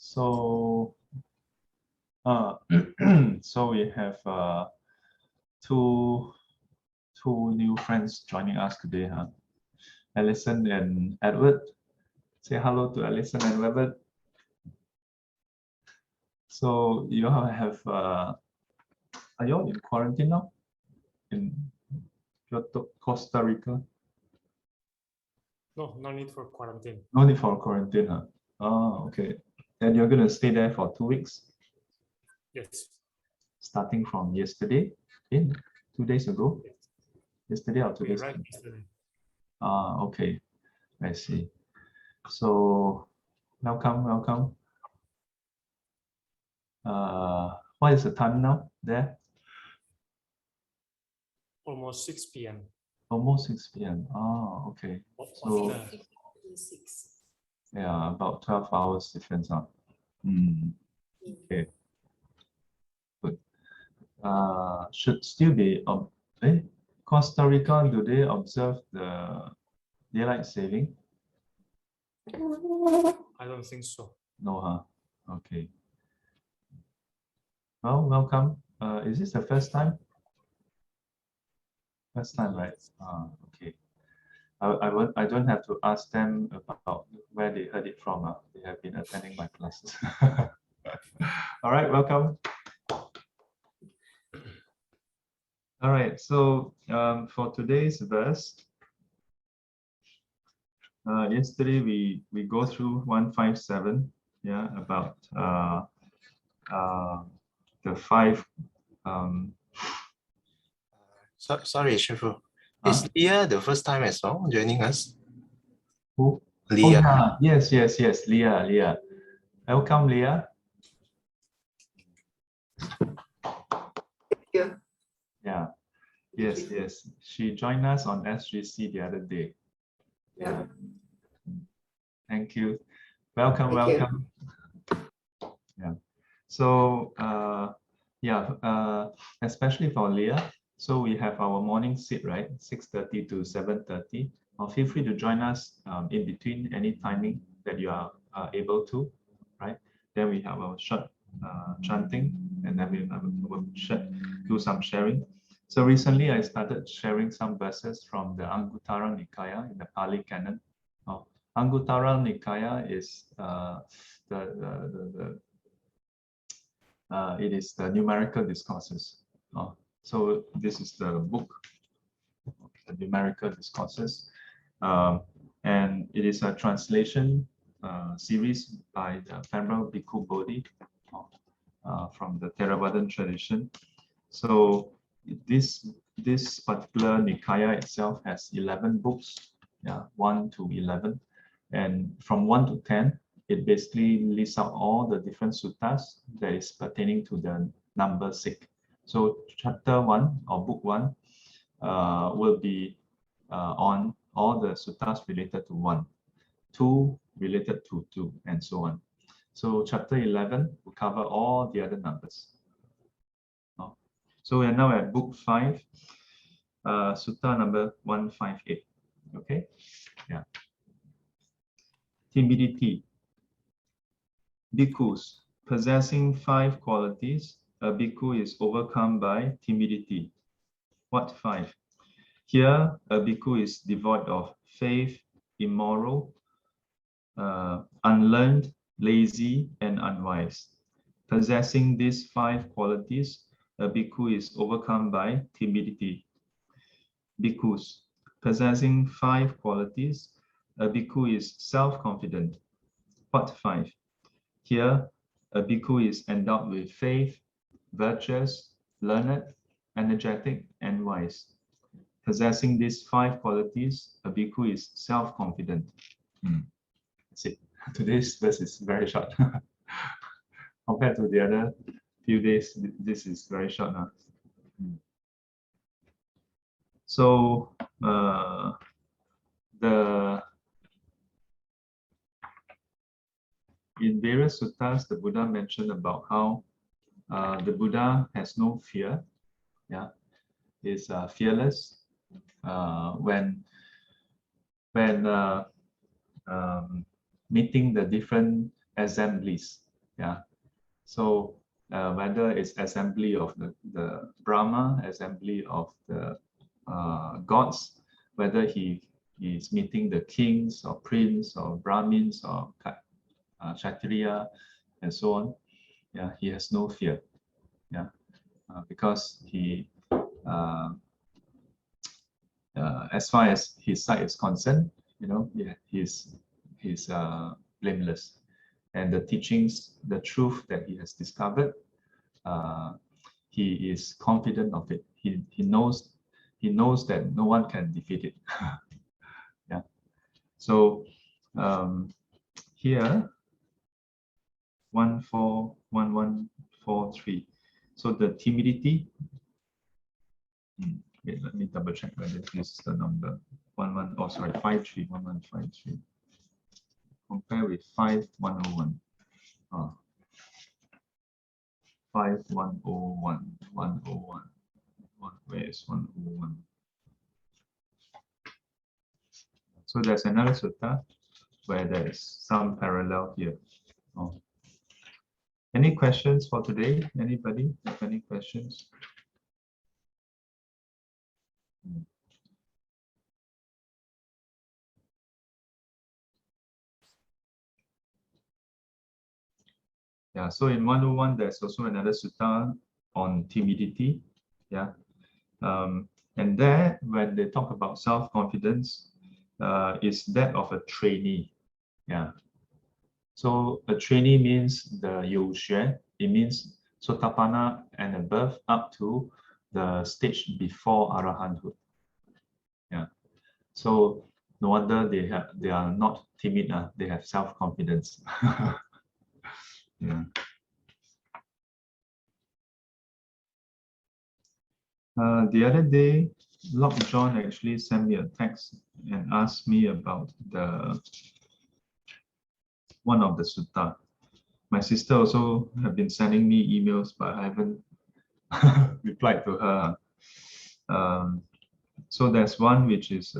So, so we have two new friends joining us today, huh? Alison and Edward. Say hello to Alison and Edward. So you all have, are you all in quarantine now? In Costa Rica? No, no need for quarantine. No need for quarantine, huh? Oh, okay. And you're going to stay there for 2 weeks? Yes. Starting from yesterday, 2 days ago? Yes. Yesterday or 2 days Right, ago? yesterday. Okay. I see. So, welcome. What is the time now there? Almost 6 p.m. Almost 6 p.m. Oh, okay. So, yeah, about 12 hours difference. Huh? Okay. Good. Should still be Costa Rica, do they observe the daylight saving? I don't think so. No, huh? Okay. Well, welcome. Is this the first time? First time, right? Okay. I don't have to ask them about where they heard it from. They have been attending my classes. All right, welcome. All right, so for today's verse, yesterday we go through 157, yeah, about the 5. Sorry, Shifu. Is Leah the first time as well joining us? Who? Leah. Oh, yeah. Yes, Leah. Welcome, Leah. Yeah. Yes. She joined us on SGC the other day. Yeah. Thank you. Welcome. Yeah. So especially for Leah. So we have our morning sit, right? 6:30 to 7:30. Feel free to join us in between any timing that you are able to, right? Then we have our short chanting, and then we will do some sharing. So recently I started sharing some verses from the Anguttara Nikaya in the Pali Canon. Anguttara Nikaya is it is the Numerical Discourses. So this is the book, the Numerical Discourses, and it is a translation series by the Venerable Bikkhu Bodhi from the Theravadan tradition. So this particular Nikaya itself has 11 books, 1 to 11, and from 1 to 10, it basically lists out all the different suttas that is pertaining to the number 6. So chapter 1 or book 1 will be on all the suttas related to 1, 2 related to 2, and so on. So chapter 11 will cover all the other numbers. So we are now at book 5, sutta number 158. Okay, yeah. Timidity. Bhikkhus possessing 5 qualities, a bhikkhu is overcome by timidity. What 5? Here, a bhikkhu is devoid of faith, immoral, unlearned, lazy, and unwise. Possessing these 5 qualities, a bhikkhu is overcome by timidity. Bhikkhus possessing 5 qualities, a bhikkhu is self-confident. What 5? Here, a bhikkhu is endowed with faith, virtuous, learned, energetic, and wise. Possessing these 5 qualities, a bhikkhu is self-confident. That's it. Today's verse is very short. Compared to the other few days, this is very short now. So in various suttas, the Buddha mentioned about how the Buddha has no fear, is fearless when meeting the different assemblies. Yeah. So whether it's assembly of the Brahma, assembly of the gods, whether he is meeting the kings or prince or Brahmins or Kshatriya and so on, yeah, he has no fear. Yeah, because he, as far as his side is concerned, yeah, he's blameless, and the teachings, the truth that he has discovered, he is confident of it. He knows that no one can defeat it. Yeah. So here 141143. So the timidity. Wait, let me double check whether this is the number 1153. Compare with 5101. 5101. 101. Where is 101? So there's another sutta where there is some parallel here. Oh. Any questions for today? Anybody have any questions? Yeah, so in 101, there's also another sutta on timidity. Yeah. And there, when they talk about self-confidence, is that of a trainee. Yeah. So a trainee means the Youxue. It means Sotapanna and above up to the stage before Arahanthood. Yeah. So no wonder they are not timid. They have self-confidence. Yeah. The other day, Lord John actually sent me a text and asked me about one of the sutta. My sister also have been sending me emails, but I haven't replied to her. So there's one which is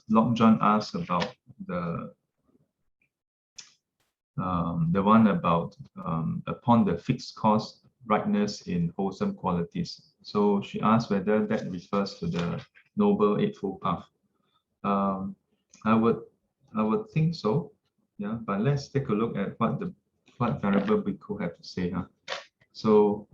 Lord John asks about the one about upon the fixed cause rightness in wholesome qualities. So she asked whether that refers to the Noble Eightfold Path. I would think so. Yeah, but let's take a look at what Venerable Bikkhu have to say. So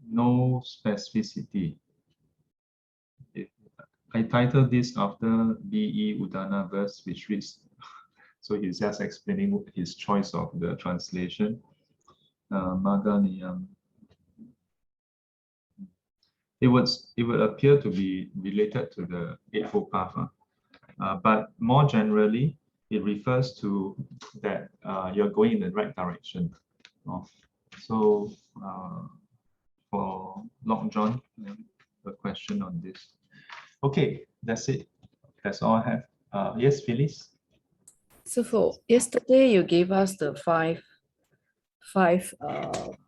no specificity. I titled this after B.E. Udana verse, which reads, so he's just explaining his choice of the translation. Maganiyam. It would appear to be related to the Eightfold Path, but more generally, it refers to that you're going in the right direction. So for Lord John, a question on this. Okay, that's it. That's all I have. Yes, Phyllis. So for yesterday, you gave us the five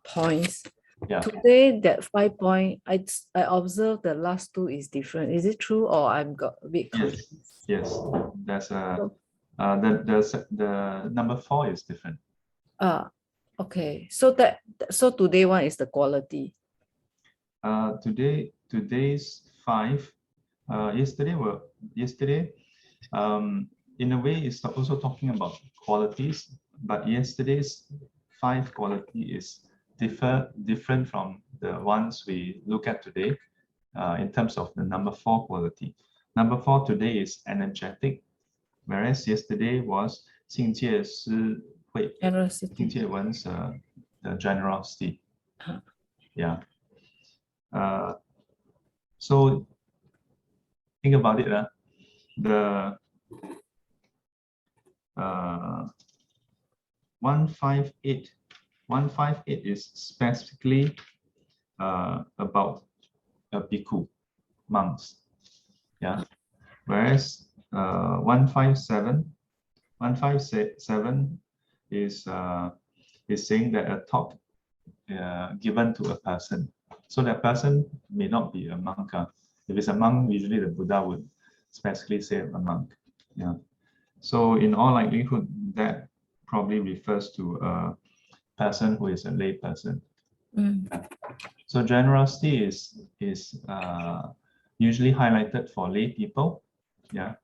points. Yeah. Today, that 5 point, I observed the last two is different. Is it true, or I'm got a bit confused? Yes. There's a the number 4 is different. Okay. So today one is the quality. Today's 5. Yesterday in a way it's also talking about qualities, but yesterday's 5 quality is different from the ones we look at today in terms of the number 4 quality. Number 4 today is energetic, whereas yesterday was 境界施惠, Generosity. 境界 one's the generosity. Yeah. So think about it. The 158 is specifically about Bikkhu monks. Yeah. Whereas 157 is saying that a talk given to a person. So that person may not be a monk. If it's a monk, usually the Buddha would specifically say a monk. Yeah. So in all likelihood, that probably refers to a person who is a lay person. So generosity is usually highlighted for lay people. Yeah.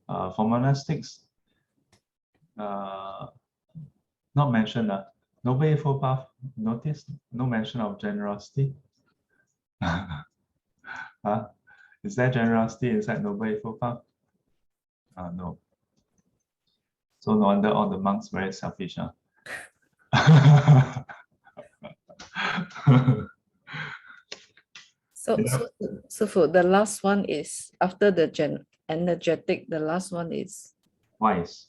For monastics, not mentioned. Noble Eightfold Path, notice no mention of generosity. Is there generosity inside Noble Eightfold Path? No. So no wonder all the monks very selfish. So, Yeah. so for the last one is after the energetic, the last one is Wise.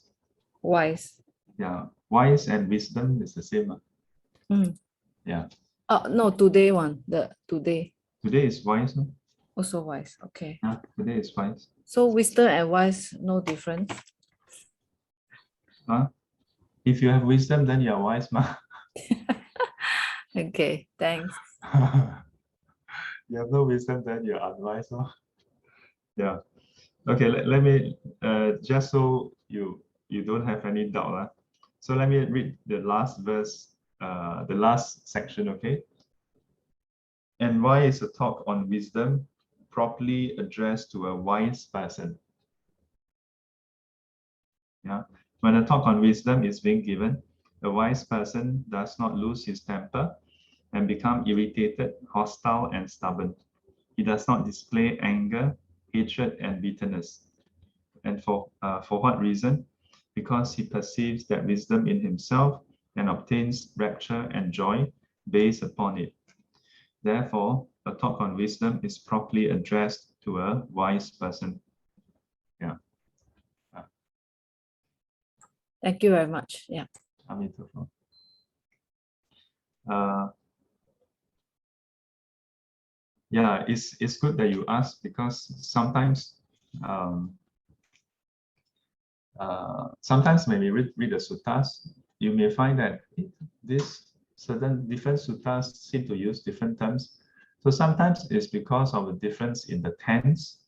wise. Yeah. Wise and wisdom is the same. Yeah. Oh, no, today one, today. Today is wise. No? Also wise, okay. Yeah, today is wise. So wisdom and wise, no difference? If you have wisdom, then you are wise, ma. Okay, thanks. You have no wisdom, then you're unwise, no? Yeah. Okay, let me, just so you don't have any doubt. So let me read the last verse, the last section, okay? And why is a talk on wisdom properly addressed to a wise person? Yeah. When a talk on wisdom is being given, a wise person does not lose his temper and become irritated, hostile, and stubborn. He does not display anger, hatred, and bitterness. And for what reason? Because he perceives that wisdom in himself and obtains rapture and joy based upon it. Therefore, a talk on wisdom is properly addressed to a wise person. Yeah. Thank you very much. Yeah. Yeah, it's good that you ask, because sometimes sometimes when we read the suttas, you may find that this certain different suttas seem to use different terms. So sometimes it's because of the difference in the tense.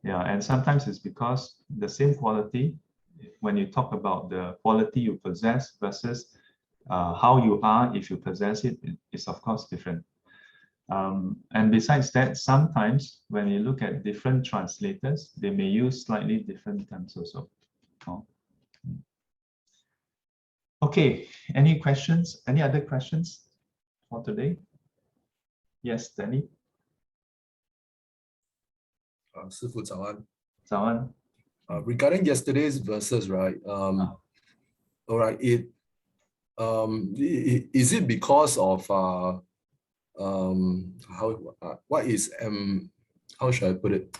Yeah, and sometimes it's because the same quality, when you talk about the quality you possess versus how you are if you possess it, is of course different. And besides that, sometimes when you look at different translators, they may use slightly different terms also. Okay, any questions? Any other questions for today? Yes, Danny. 师父早安。早安。 Regarding yesterday's verses, right? All right. Is it because of how should I put it?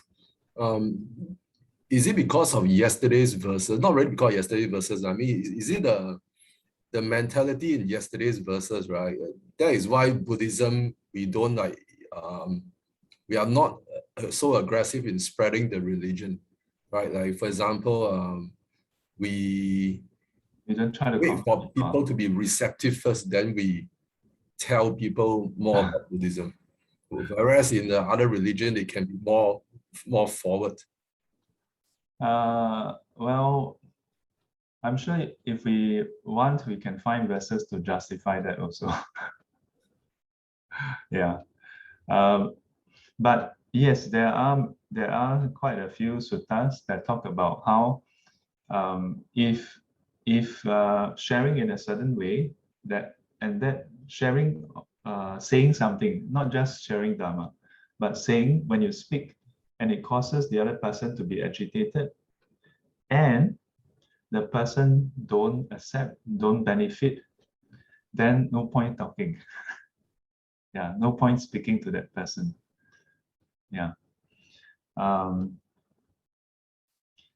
Is it because of yesterday's verses? Not really because of yesterday's verses. I mean, is it the mentality in yesterday's verses, right? That is why Buddhism, we don't like. We are not so aggressive in spreading the religion, right? Like, for example, we don't try to wait for people to be receptive first, then we tell people more about Buddhism. Whereas in the other religion, they can be more forward. Well, I'm sure if we want, we can find verses to justify that also. Yeah. But yes, there are quite a few suttas that talk about how if sharing in a certain way, that sharing, saying something, not just sharing Dhamma, but saying when you speak and it causes the other person to be agitated and the person don't accept, don't benefit, then no point talking. Yeah, no point speaking to that person. Yeah.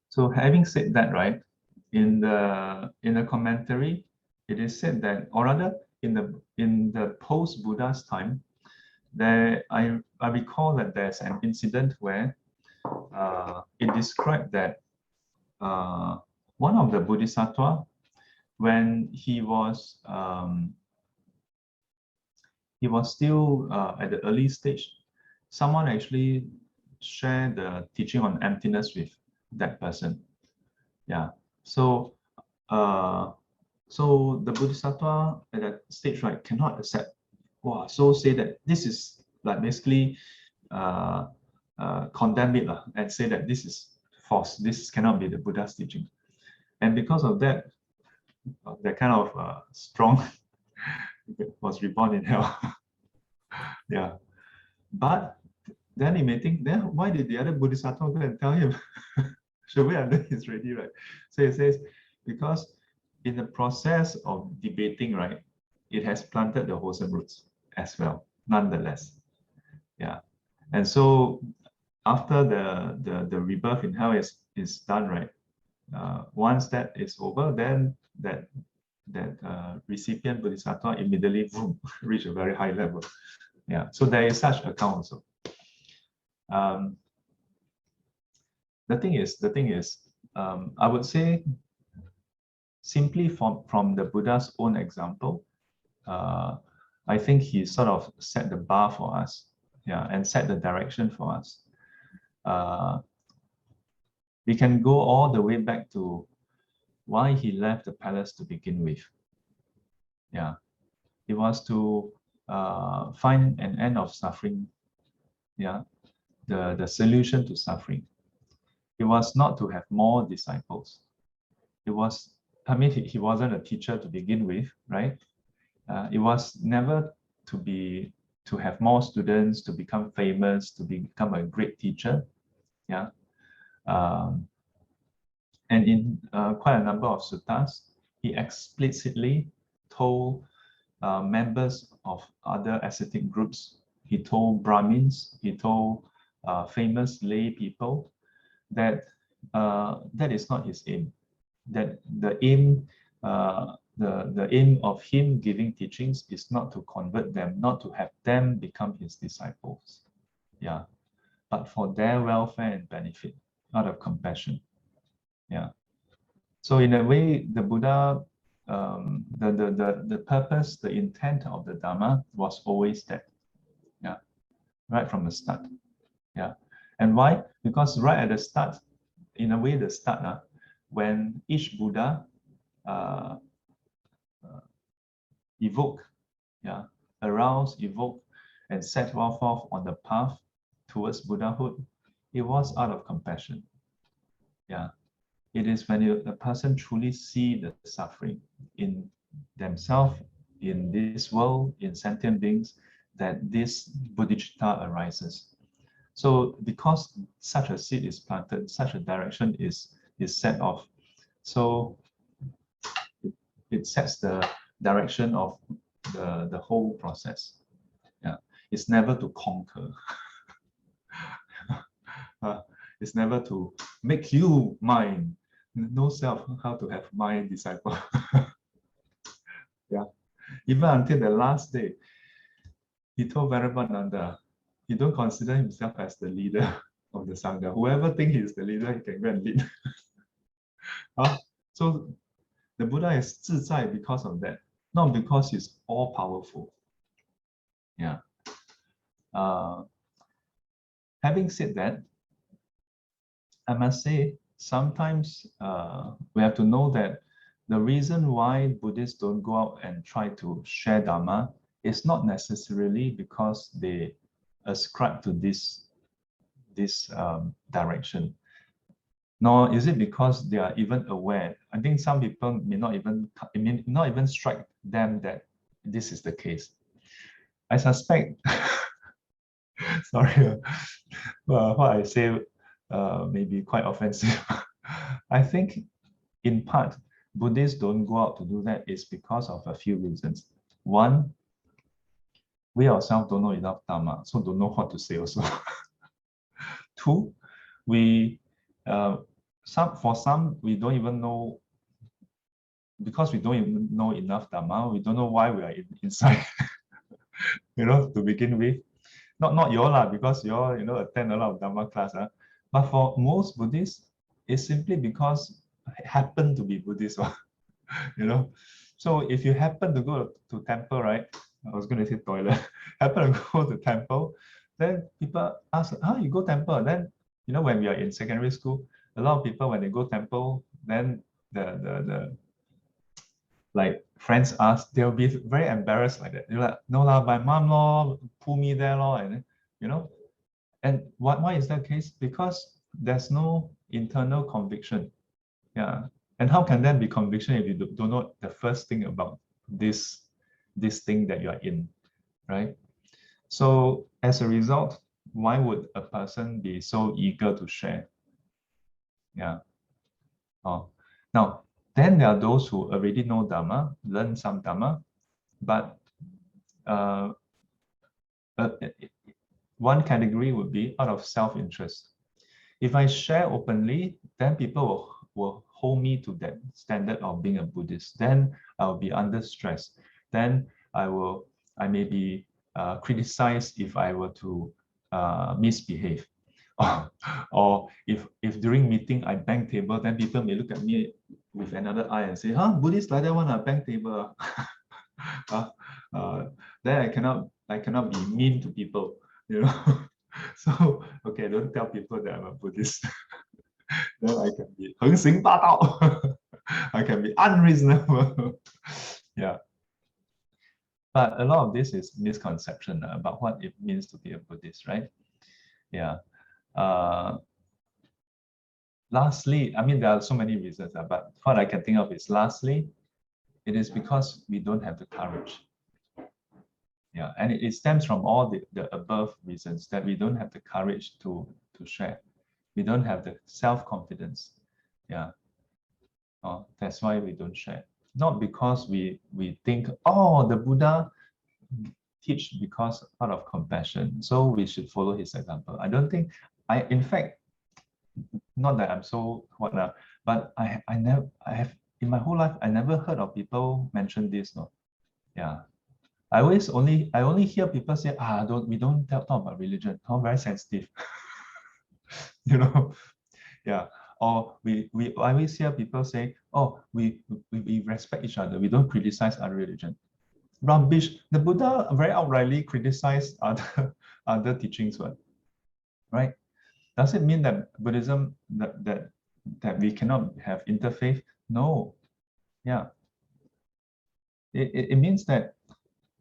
So having said that, right, in the commentary, it is said that, or rather in the post-Buddha's time, I recall that there's an incident where it described that one of the Bodhisattva, when he was he was still at the early stage. Someone actually shared the teaching on emptiness with that person. Yeah. So so the Bodhisattva at that stage, right, cannot accept. Wow, so say that this is like basically condemn it and say that this is false. This cannot be the Buddha's teaching. And because of that, that kind of strong was reborn in hell. Yeah. But then he may think, then why did the other Bodhisattva go and tell him? Should we under he's ready, right? So he says, because in the process of debating, right, it has planted the wholesome roots as well, nonetheless. Yeah. And so after the rebirth in hell is done, right? Once that is over, then that recipient Bodhisattva immediately reach a very high level. Yeah. So there is such account also. The thing is, I would say, simply from the Buddha's own example, I think he sort of set the bar for us, yeah, and set the direction for us. We can go all the way back to why he left the palace to begin with. Yeah, it was to find an end of suffering. Yeah, the solution to suffering. It was not to have more disciples. It was, I mean, he wasn't a teacher to begin with, right? It was never to have more students, to become famous, to become a great teacher. Yeah. And in quite a number of suttas, he explicitly told members of other ascetic groups, he told Brahmins, he told famous lay people that that is not his aim. That the aim of him giving teachings is not to convert them, not to have them become his disciples, yeah, but for their welfare and benefit, out of compassion. Yeah. So in a way, the Buddha, the purpose, the intent of the Dhamma was always that. Yeah, right from the start. Yeah. And why? Because right at the start, in a way, the start, when each Buddha evoke, yeah, arouse, evoke, and set forth on the path towards Buddhahood, it was out of compassion. Yeah, it is when a person truly see the suffering in themselves, in this world, in sentient beings, that this bodhicitta arises. So because such a seed is planted, such a direction is set off. So it sets the direction of the whole process. Yeah, it's never to conquer. It's never to make you mine. No self, how to have my disciple. Yeah, even until the last day, he told Venerable, he don't consider himself as the leader of the Sangha. Whoever thinks he's the leader, he can go and lead. So the Buddha is 自在 because of that, not because he's all powerful. Yeah. Having said that, I must say, sometimes we have to know that the reason why Buddhists don't go out and try to share Dhamma is not necessarily because they ascribe to this direction, nor is it because they are even aware. I think some people may not even strike them that this is the case. I suspect, sorry, what I say may be quite offensive. I think in part, Buddhists don't go out to do that is because of a few reasons. One, we ourselves don't know enough Dhamma, so don't know what to say also. Two, for some, we don't even know, because we don't even know enough Dhamma, we don't know why we are inside, to begin with. Not you all, because you all, attend a lot of Dhamma class. But for most Buddhists, it's simply because I happen to be Buddhist. So if you happen to go to temple, right, I was going to say toilet. Happened to go to temple. Then people ask, "How you go temple?" Then when we are in secondary school, a lot of people when they go temple, then the like friends ask, they'll be very embarrassed like that. They're like, "No lah, my mom law pull me there law," and and why is that the case? Because there's no internal conviction. Yeah. And how can that be conviction if you don't know the first thing about this thing that you are in, right? So as a result, why would a person be so eager to share? Yeah. Oh, now then there are those who already know Dhamma, learn some Dhamma, but one category would be out of self-interest. If I share openly, then people will hold me to that standard of being a Buddhist. Then I'll be under stress. Then I may be criticized if I were to misbehave. Or if during meeting I bang table, then people may look at me with another eye and say, "Huh, Buddhists like that want to bang table." Then I cannot be mean to people, So okay, don't tell people that I'm a Buddhist. Then I can be 横行霸道. I can be unreasonable. Yeah. But a lot of this is misconception about what it means to be a Buddhist, right? Yeah. Lastly, I mean, there are so many reasons, but what I can think of is lastly, it is because we don't have the courage. Yeah, and it stems from all the above reasons that we don't have the courage to share. We don't have the self-confidence. Yeah. Oh, that's why we don't share. Not because we think, oh, the Buddha teach because out of compassion, so we should follow his example. I don't think in fact, not that I'm so but I have in my whole life I never heard of people mention this. No, yeah. I only hear people say, we don't talk about religion. How very sensitive. Yeah. Or I always hear people say, oh, we respect each other. We don't criticize other religion. Rubbish. The Buddha very outrightly criticized other teachings, right? Does it mean that Buddhism that we cannot have interfaith? No. Yeah. It means that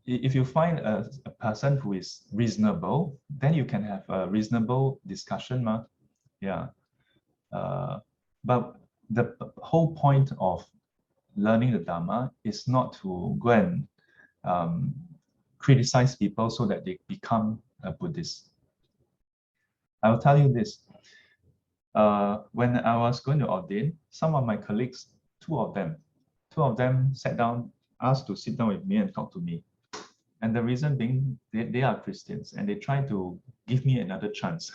if you find a person who is reasonable, then you can have a reasonable discussion, yeah. But the whole point of learning the Dhamma is not to go and criticize people so that they become a Buddhist. I will tell you this. When I was going to ordain, some of my colleagues, two of them sat down, asked to sit down with me and talk to me. And the reason being, they are Christians and they try to give me another chance.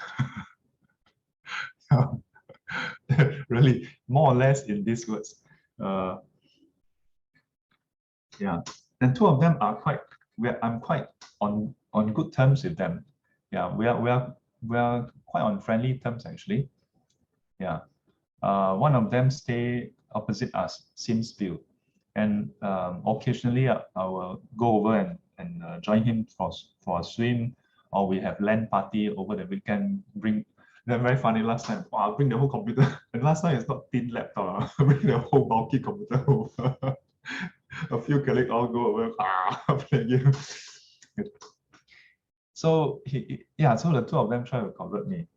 Really, more or less in these words. Yeah, and two of them are I'm quite on good terms with them. Yeah, we are quite on friendly terms actually. Yeah, one of them stay opposite us, Simsville, and occasionally I will go over and join him for a swim, or we have LAN party over the weekend. They're very funny last time. Oh, I'll bring the whole computer. And last time it's not thin laptop. I'll bring the whole bulky computer over. A few colleagues all go over, play game. So so the two of them try to convert me.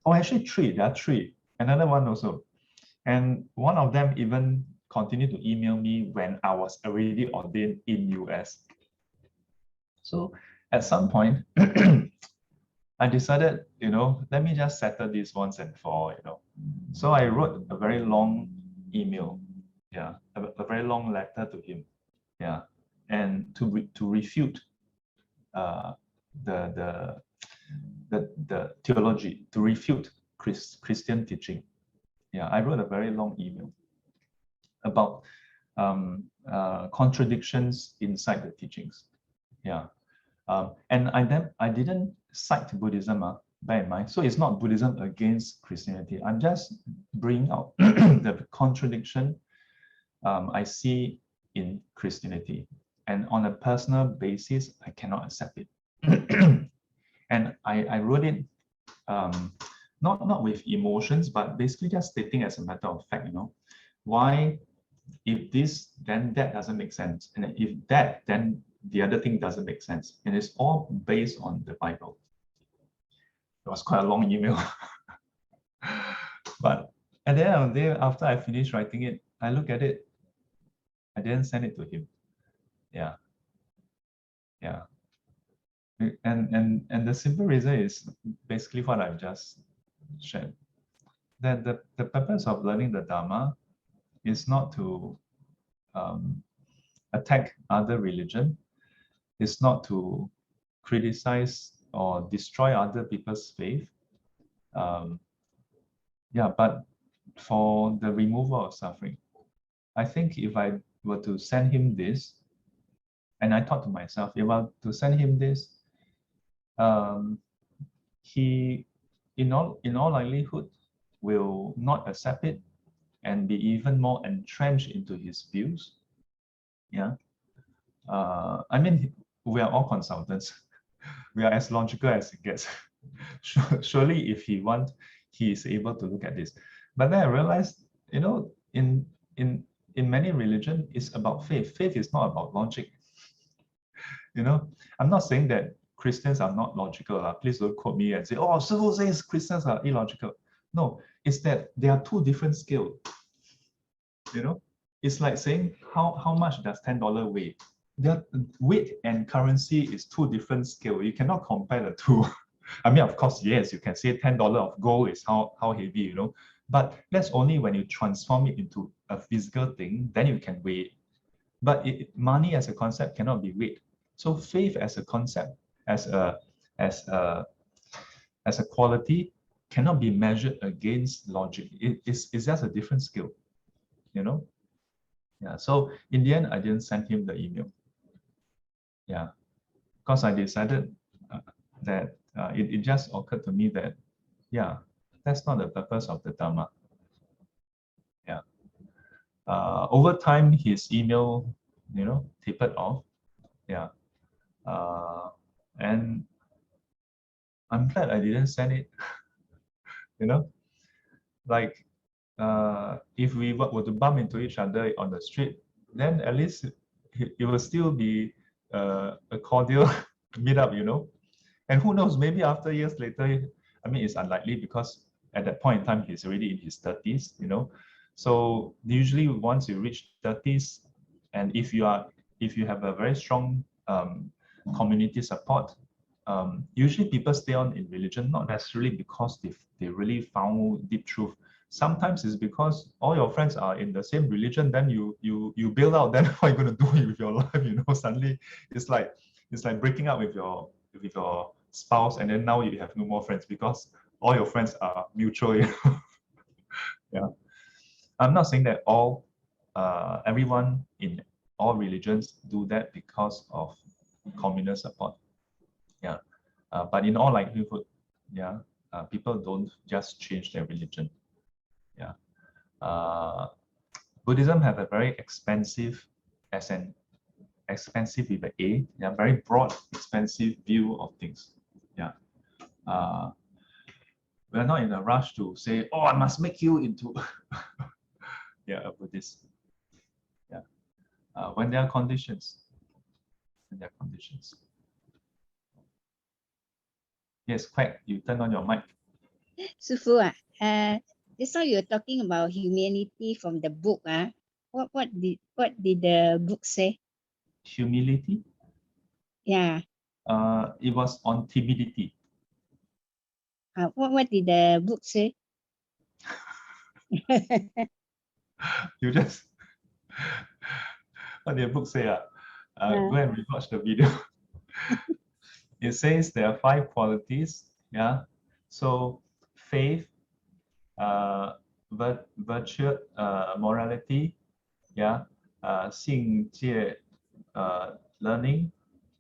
Oh, actually there are three. Another one also. And one of them even continued to email me when I was already ordained in US. So at some point, I decided, let me just settle this once and for all, So I wrote a very long email, yeah, a very long letter to him, yeah, and to refute the theology, to refute Christian teaching. Yeah, I wrote a very long email about contradictions inside the teachings. Yeah. And I didn't cite Buddhism, bear in mind. So it's not Buddhism against Christianity. I'm just bringing out the contradiction I see in Christianity and on a personal basis, I cannot accept it. And I wrote it not with emotions, but basically just stating as a matter of fact, why, if this, then that doesn't make sense. And if that, then the other thing doesn't make sense. And it's all based on the Bible. It was quite a long email. But at the end of the day, after I finished writing it, I look at it, I didn't send it to him. Yeah. And the simple reason is basically what I've just shared. That the purpose of learning the Dhamma is not to attack other religion. It's not to criticize or destroy other people's faith. But for the removal of suffering. I think if I were to send him this, and I thought to myself, if I were to send him this, he, in all likelihood, will not accept it and be even more entrenched into his views. Yeah. I mean, we are all consultants. We are as logical as it gets. Surely, if he wants, he is able to look at this. But then I realized, in many religions, it's about faith. Faith is not about logic. I'm not saying that Christians are not logical. Please don't quote me and say, oh, Sư says Christians are illogical. No, it's that there are two different scales. It's like saying how much does $10 weigh? The weight and currency is two different scales. You cannot compare the two. I mean, of course, yes, you can say $10 of gold is how heavy, but that's only when you transform it into a physical thing, then you can weigh it. But money as a concept cannot be weighed. So faith as a concept, as a quality, cannot be measured against logic. It's just a different scale, Yeah. So in the end, I didn't send him the email. Yeah, because I decided that it just occurred to me that, yeah, that's not the purpose of the Dhamma. Yeah. Over time, his email, tapered off. Yeah. And I'm glad I didn't send it. Like if we were to bump into each other on the street, then at least it will still be a cordial meetup, And who knows, maybe after years later, I mean, it's unlikely because at that point in time, he's already in his 30s, So usually once you reach 30s, and if you have a very strong community support, usually people stay on in religion, not necessarily because they really found deep truth. Sometimes it's because all your friends are in the same religion, then you bail out, then what are you going to do with your life? Suddenly it's like breaking up with your spouse, and then now you have no more friends because all your friends are mutual. Yeah, I'm not saying that everyone in all religions do that because of communal support. Yeah, but in all likelihood, yeah, people don't just change their religion. Yeah, Buddhism have a very expansive, expansive with an A, yeah, very broad, expansive view of things. Yeah, we're not in a rush to say, oh, I must make you into a Buddhist. Yeah, when there are conditions. Yes, Quack, you turn on your mic. Sư Phụ, just now you're talking about humanity from the book. What did the book say? Humility? Yeah. It was on timidity. What did the book say? You just what did the book say? Go and rewatch the video. It says there are 5 qualities. Yeah. So faith, virtue, morality, yeah, 信戒, learning,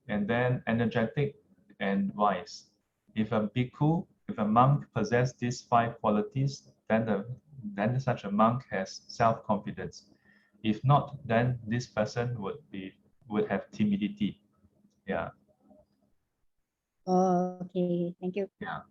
and then energetic and wise. If a bhikkhu, if a monk possesses these 5 qualities, then such a monk has self-confidence. If not, then this person would be would have timidity. Yeah. Oh, okay. Thank you. Yeah.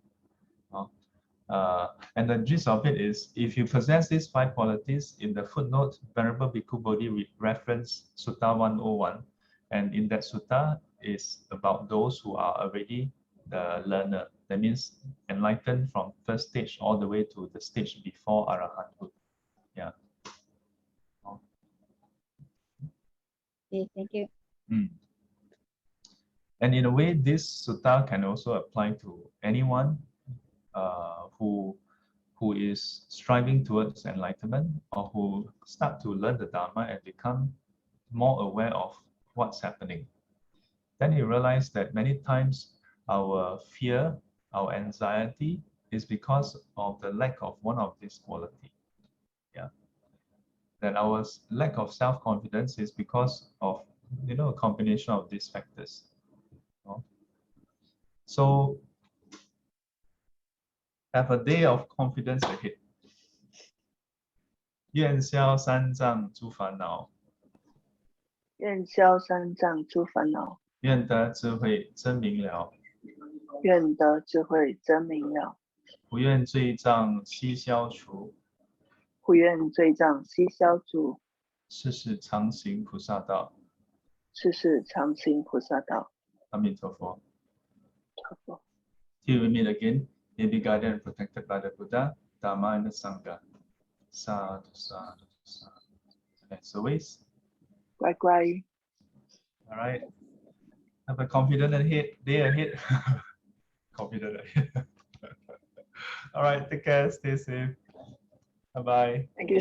And the gist of it is, if you possess these 5 qualities, in the footnote, Venerable Bikkhu Bodhi reference Sutta 101, and in that sutta is about those who are already the learner. That means enlightened from first stage all the way to the stage before Arahanthood. Yeah. Okay, thank you. And in a way, this sutta can also apply to anyone who is striving towards enlightenment, or who start to learn the Dharma and become more aware of what's happening. Then you realize that many times our fear, our anxiety is because of the lack of one of these qualities. Yeah. That our lack of self-confidence is because of, a combination of these factors. So have a day of confidence ahead. 愿消三障诸烦恼，愿消三障诸烦恼，愿得智慧真明了，愿得智慧真明了，不愿罪障悉消除，不愿罪障悉消除，世世常行菩萨道。世世常行菩萨道。阿弥陀佛。陀佛。 Till we meet again, may be guided and protected by the Buddha, Dhamma, and the Sangha. Sadhu, sadhu, sadhu. As always. 乖乖。 All right. Have a confident day ahead. Confident ahead. All right. Take care. Stay safe. Bye bye. Thank you.